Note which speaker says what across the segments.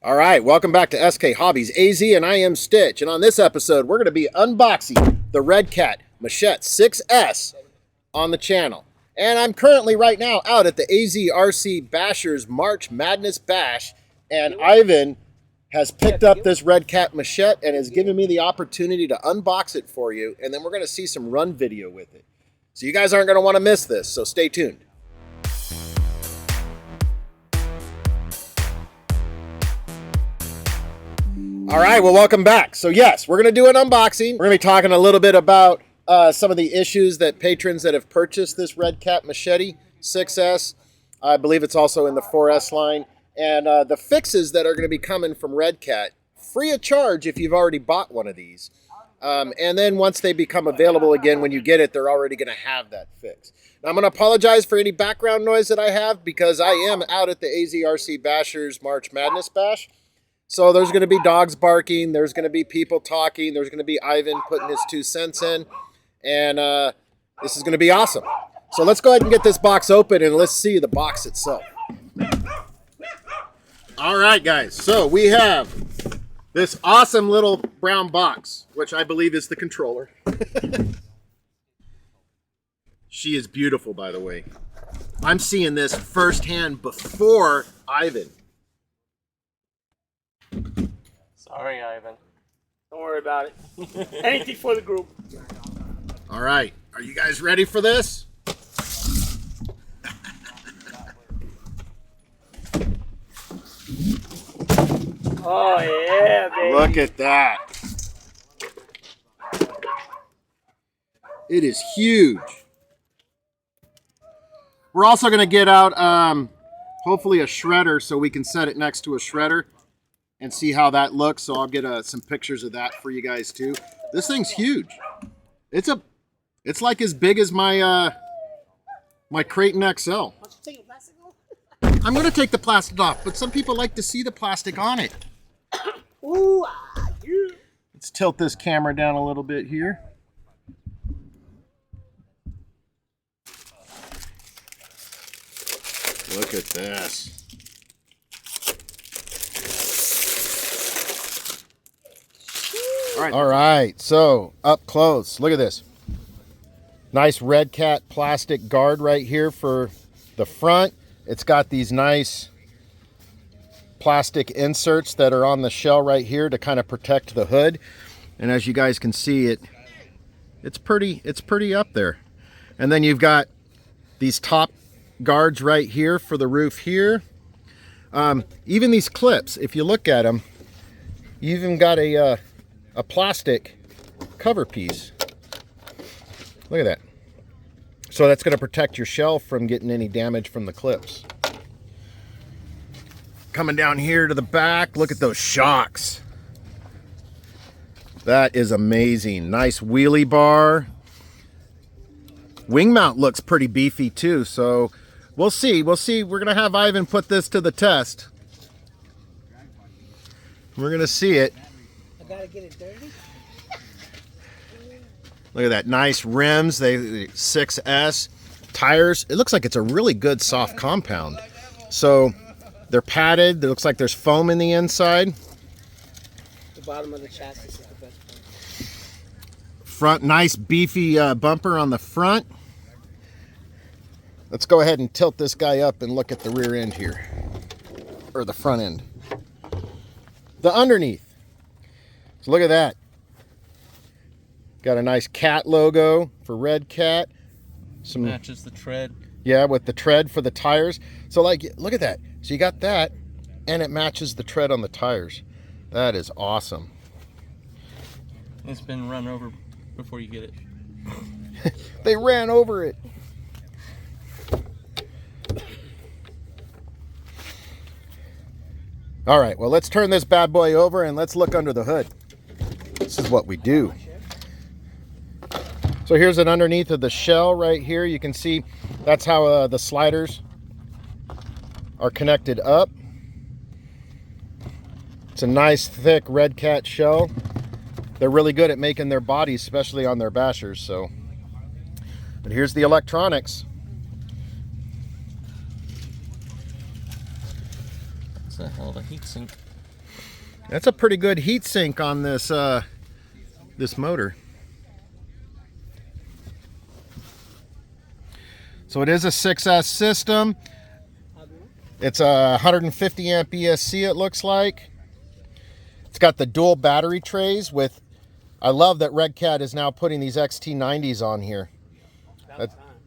Speaker 1: All right, welcome back to SK Hobbies AZ, and I am Stitch. And on this episode, we're going to be unboxing the Redcat Machete 6S on the channel. And I'm currently right now out at the AZRC Bashers March Madness Bash, and Ivan has picked up this Redcat Machete and has given me the opportunity to unbox it for you, and then we're going to see some run video with it. So you guys aren't going to want to miss this, so stay tuned. All right, well, welcome back. So yes, we're going to do an unboxing. We're going to be talking a little bit about some of the issues that patrons that have purchased this Redcat Machete 6S, I believe it's also in the 4S line, and the fixes that are going to be coming from Redcat, free of charge if you've already bought one of these. And then once they become available again, when you get it, they're already going to have that fix. Now, I'm going to apologize for any background noise that I have because I am out at the AZRC Bashers March Madness Bash. So there's going to be dogs barking, there's going to be people talking, there's going to be Ivan putting his 2 cents in, and this is going to be awesome. So let's go ahead and get this box open and let's see the box itself. All right, guys, so we have this awesome little brown box, which I believe is the controller. She is beautiful, by the way. I'm seeing this firsthand before Ivan.
Speaker 2: Sorry, Ivan.
Speaker 3: Don't worry about it. Anything for the group.
Speaker 1: All right, are you guys ready for this?
Speaker 3: Oh yeah, baby.
Speaker 1: Look at that. It is huge. We're also going to get out hopefully a shredder so we can set it next to a shredder and see how that looks. So I'll get some pictures of that for you guys too. This thing's huge. It's like as big as my my Creighton XL. I'm going to take the plastic off, but some people like to see the plastic on it.
Speaker 3: Ooh, yeah.
Speaker 1: Let's tilt this camera down a little bit here. Look at this. All right, so up close, look at this. Nice Redcat plastic guard right here for the front. It's got these nice plastic inserts that are on the shell right here to kind of protect the hood. And as you guys can see, it's pretty up there. And then you've got these top guards right here for the roof here. Even these clips, if you look at them, you even got a plastic cover piece. Look at that. So that's going to protect your shell from getting any damage from the clips. Coming down here to the back, look at those shocks. That is amazing. Nice wheelie bar. Wing mount looks pretty beefy too, so we'll see. We're going to have Ivan put this to the test. We're going to see it.
Speaker 3: Gotta get it dirty.
Speaker 1: Look at that, nice rims, they 6S tires. It looks like it's a really good soft compound. So they're padded. It looks like there's foam in the inside.
Speaker 3: The bottom of the chassis is the best part.
Speaker 1: Front, nice beefy bumper on the front. Let's go ahead and tilt this guy up and look at the rear end here, or the front end. The underneath. So look at that. Got a nice cat logo for Redcat. Some
Speaker 2: matches the tread.
Speaker 1: Yeah, with the tread for the tires. So like, look at that. So you got that, and it matches the tread on the tires. That is awesome.
Speaker 2: It's been run over before you get it.
Speaker 1: They ran over it. All right, well, let's turn this bad boy over and let's look under the hood. This is what we do. So here's an underneath of the shell right here. You can see that's how the sliders are connected up. It's a nice thick Redcat shell. They're really good at making their bodies, especially on their bashers. So, but here's the electronics.
Speaker 2: It's a hell of a heat sink.
Speaker 1: That's a pretty good heat sink on this this motor. So it is a 6S system. It's a 150 amp ESC, it looks like. It's got the dual battery trays with, I love that Redcat is now putting these XT90s on here.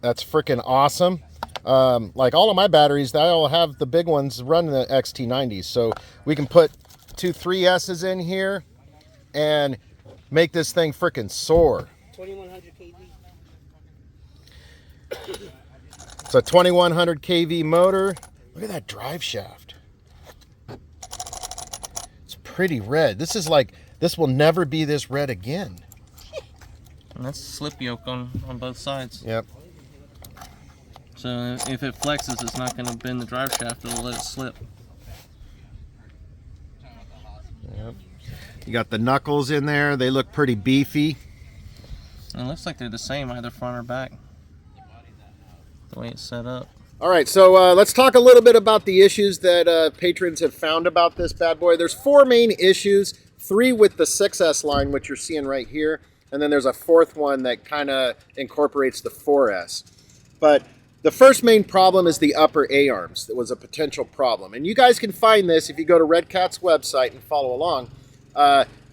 Speaker 1: That's freaking awesome. Like all of my batteries, they all have the big ones running the XT90s. So we can put 2 3S's in here and make this thing freaking soar.
Speaker 3: 2100 kV.
Speaker 1: It's a 2100 kV motor. Look at that drive shaft. It's pretty red. This is like, this will never be this red again.
Speaker 2: And that's slip yoke on both sides.
Speaker 1: Yep.
Speaker 2: So if it flexes, it's not going to bend the drive shaft, it'll let it slip.
Speaker 1: Yep. You got the knuckles in there. They look pretty beefy.
Speaker 2: And it looks like they're the same, either front or back, the way it's set up.
Speaker 1: All right, so let's talk a little bit about the issues that patrons have found about this bad boy. There's 4 main issues, 3 with the 6S line, which you're seeing right here, and then there's a 4th one that kind of incorporates the 4S. But the first main problem is the upper A-arms. That was a potential problem. And you guys can find this if you go to Redcat's website and follow along.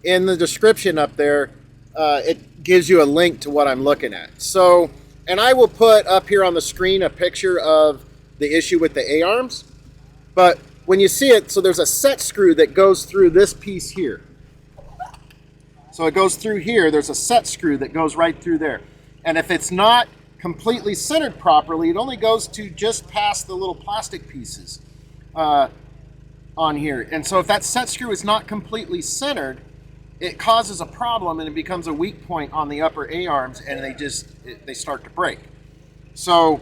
Speaker 1: In the description up there, it gives you a link to what I'm looking at. So, and I will put up here on the screen a picture of the issue with the A-arms. But when you see it, so there's a set screw that goes through this piece here. So it goes through here. There's a set screw that goes right through there. And if it's not completely centered properly, it only goes to just past the little plastic pieces on here. And so if that set screw is not completely centered, it causes a problem and it becomes a weak point on the upper A-arms, and they start to break. So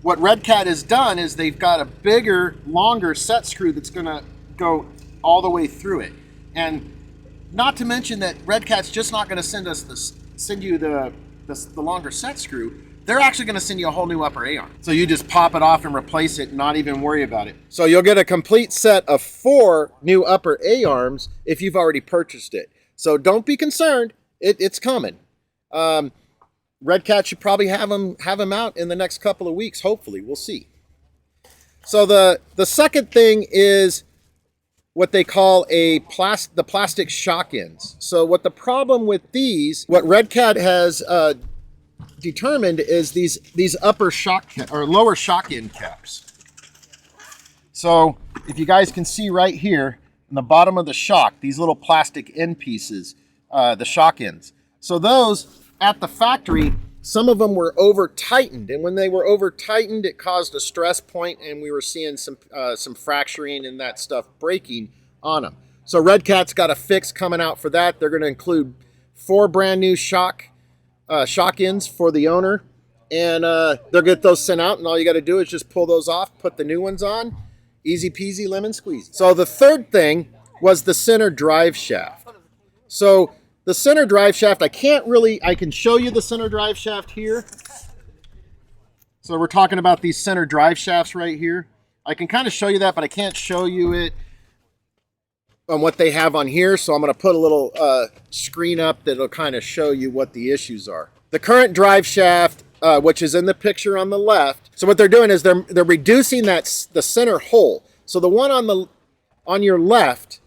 Speaker 1: what Redcat has done is they've got a bigger, longer set screw that's going to go all the way through it. And not to mention that Redcat's just not going to send you the longer set screw. They're actually going to send you a whole new upper A-arm. So you just pop it off and replace it and not even worry about it. So you'll get a complete set of 4 new upper A-arms if you've already purchased it. So don't be concerned. It's coming. Redcat should probably have them out in the next couple of weeks, hopefully. We'll see. So the second thing is what they call the plastic shock ends. So what the problem with these, what Redcat has determined is these upper shock or lower shock end caps. So if you guys can see right here in the bottom of the shock, these little plastic end pieces, the shock ends. So those at the factory, some of them were over tightened, and when they were over tightened, it caused a stress point, and we were seeing some fracturing and that stuff breaking on them. So Redcat's got a fix coming out for that. They're going to include 4 brand new shock ends for the owner, and they'll get those sent out, and all you got to do is just pull those off, put the new ones on, easy peasy lemon squeeze. So the third thing was the center drive shaft. So the center drive shaft, I can show you the center drive shaft here. So we're talking about these center drive shafts right here. I can kind of show you that, but I can't show you it on what they have on here. So I'm going to put a little screen up that'll kind of show you what the issues are. The current drive shaft, which is in the picture on the left. So what they're doing is they're reducing the center hole. So the one on your left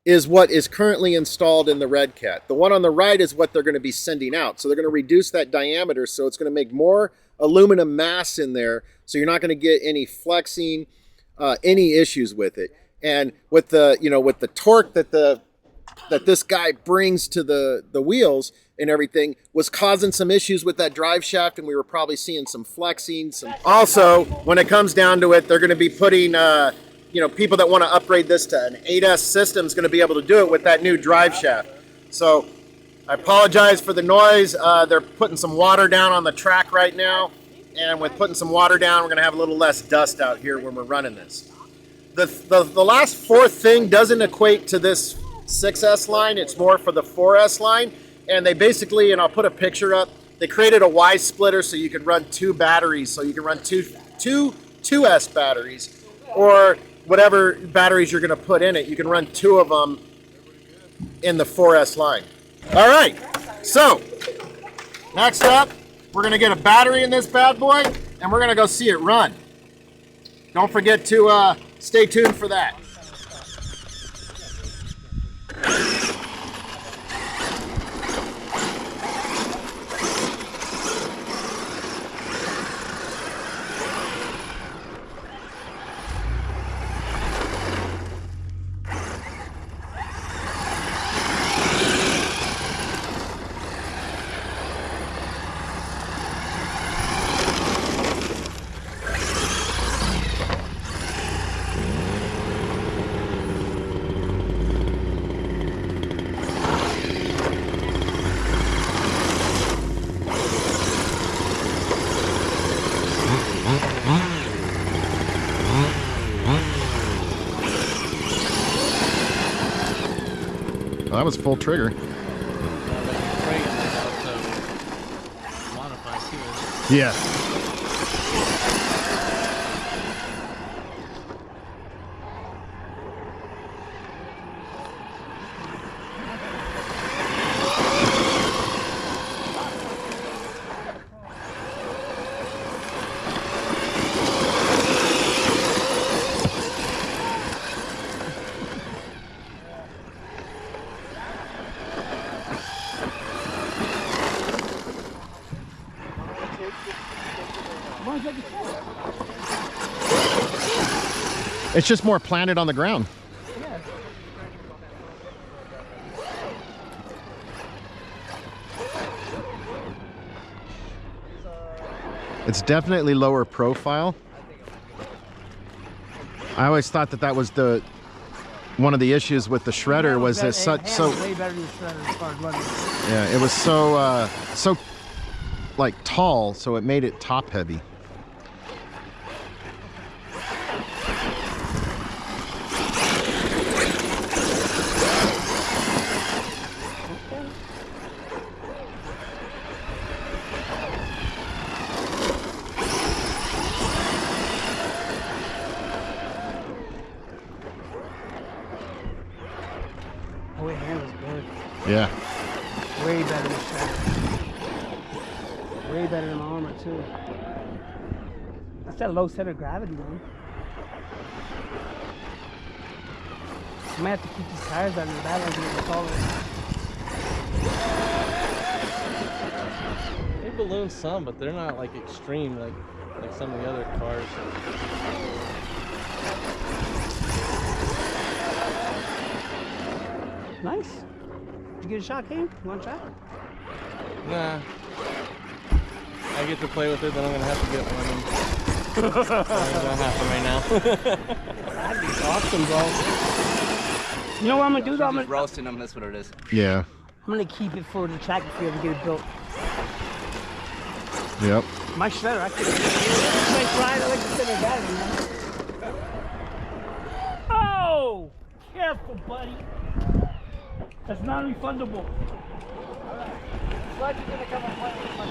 Speaker 1: is what is currently installed in the Redcat. The one on the right is what they're going to be sending out. So they're going to reduce that diameter, so it's going to make more aluminum mass in there, so you're not going to get any flexing, any issues with it. And with the torque that this guy brings to the wheels and everything was causing some issues with that drive shaft, and we were probably seeing some flexing. Also, when it comes down to it, they're going to be putting people that want to upgrade this to an 8S system is going to be able to do it with that new drive shaft. So I apologize for the noise. They're putting some water down on the track right now, and with putting some water down, we're going to have a little less dust out here when we're running this. The last 4th thing doesn't equate to this 6S line. It's more for the 4S line, and they basically, and I'll put a picture up, they created a Y splitter so you could run 2 batteries, so you can run two 2S batteries, or whatever batteries you're going to put in it, you can run 2 of them in the 4S line. All right, so next up, we're going to get a battery in this bad boy, and we're going to go see it run. Don't forget to stay tuned for that.
Speaker 4: Well, that was full trigger. Yeah. It's just more planted on the ground.
Speaker 3: Yeah.
Speaker 4: It's definitely lower profile. I always thought that that was the one of the issues with the shredder was that so
Speaker 3: way better than the shredder as far as running.
Speaker 4: yeah, it was so like tall, so it made it top heavy.
Speaker 3: Oh, it handles good.
Speaker 4: Yeah.
Speaker 3: Way better than shredder. Way better than my armor too. That's that low center of gravity, man. I might have to keep these tires out of the battle and get taller.
Speaker 2: They balloon some, but they're not like extreme like some of the other cars.
Speaker 3: Nice. Did you get a shot, Kane? You want a shot?
Speaker 2: Nah. I get to play with it, then I'm gonna have to get one. It's not gonna happen right now.
Speaker 3: That'd be awesome, bro. You know what I'm gonna do though? I'm
Speaker 5: Just
Speaker 3: gonna
Speaker 5: roasting them, that's what it is.
Speaker 4: Yeah.
Speaker 3: keep it for the track if we ever get it built.
Speaker 4: Yep.
Speaker 3: My shredder, I could. Nice ride. I like the center gravity, man. Oh, careful, buddy. That's non-refundable. Glad you're gonna come and play with my